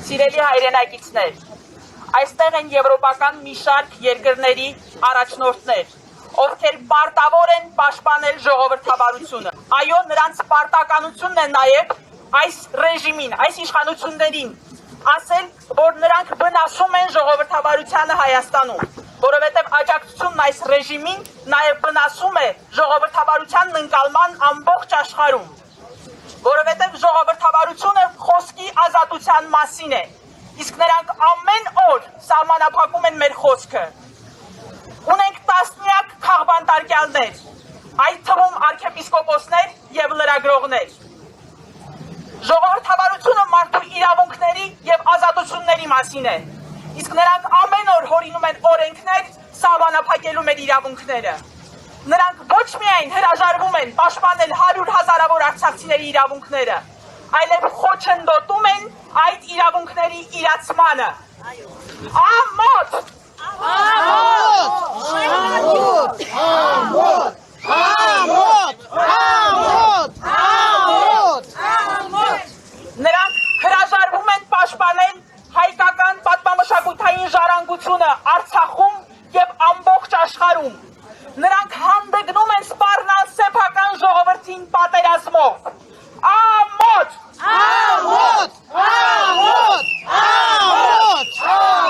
Սիրելի հայրենակիցներ, այստեղ են եվրոպական մի շարք երկրների առաջնորդներ, ովքեր պարտավոր են պաշտպանել ժողովրդավարությունը։ Այո, նրանց պարտականությունն է նաև այս ռեժիմին, այս իշխանություններին ասել, որ նրանք վնասում են ժողովրդավարությանը Հայաստանում, որովհետև աջակցությունն այս ռեժիմին նաև վնասում է ժողովրդավարության ընկալման ամբողջ աշխարհում, որովհետև ժողովրդավարությունը խոսքի ազատության մասին է, իսկ նրանք ամեն օր սահմանափակում են մեր խոսքը։ Ունենք տասնյակ քաղբանտարկյալներ, այդ թվում arczepiskopոսներ եւ լրագրողներ։ Ժողովրդավարությունը մարդու իրավունքների եւ ազատությունների մասին է, իսկ նրանք ամեն օր հորինում են օրենքներ, սահմանափակելու մեր իրավունքները։ Նրանք ոչ միայն հրաժարվում են պաշտպանել 100 հազարավոր արցախցիների իրավունքները, այլև խոչընդոտում են այդ իրավունքների իրացմանը։ Ամոթ! Ամոթ! Ամոթ! Ամոթ! Ամոթ! Ամոթ! Ամոթ! Նրանք հրաժարվում են պաշտպանել հայկական պատմամշակութային ժառանգությունը Արցախում եւ ամբողջ աշխարհում։ Նրանք հանդգնում են սպառնալ սեփական ժողովրդին պատերազմով։ Ամոթ! Ամոթ! Ամոթ! Ամոթ! Ամոթ!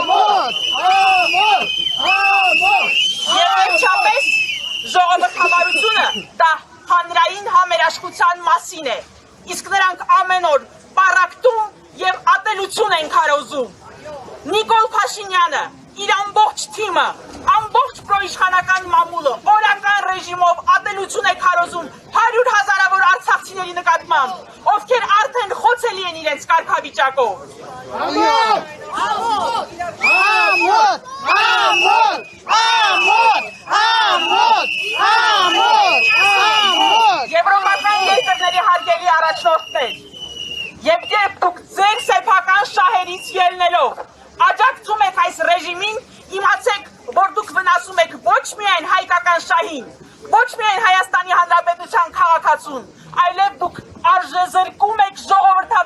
Ամոթ! Ամոթ! Եվ վերջապես ժողովրդավարությունը դա հանրային համերաշխության մասին է, իսկ նրանք ամեն օր պառակտում եւ ատելություն են քարոզում։ Նիկոլ Փաշինյանը, իր ամբողջ թիմը, ամբողջ պրոիշխանական մամուլը օրական ռեժիմով ատելություն է քարոզում 100 հազարավոր արցախցիների նկատմամբ, ովքեր արդեն խոցելի են իրենց կարգավիճակով։ Ամոթ! Ամոթ! Ամոթ! Ամոթ! Ամոթ! Ամոթ! Ամոթ! Ամոթ! Եվրոպական երկրների հարգելի առաջնորդներ, եւ երբ դուք ձեր սեփական շահերից ելնելով աջակցում եք այս ռեժիմին, իմացեք, որ դուք վնասում եք ոչ միայն հայկական շահին, ոչ միայն Հայաստանի Հանրապետության քաղաքացուն, այլև դուք արժեզրկում եք ժողովրդավարության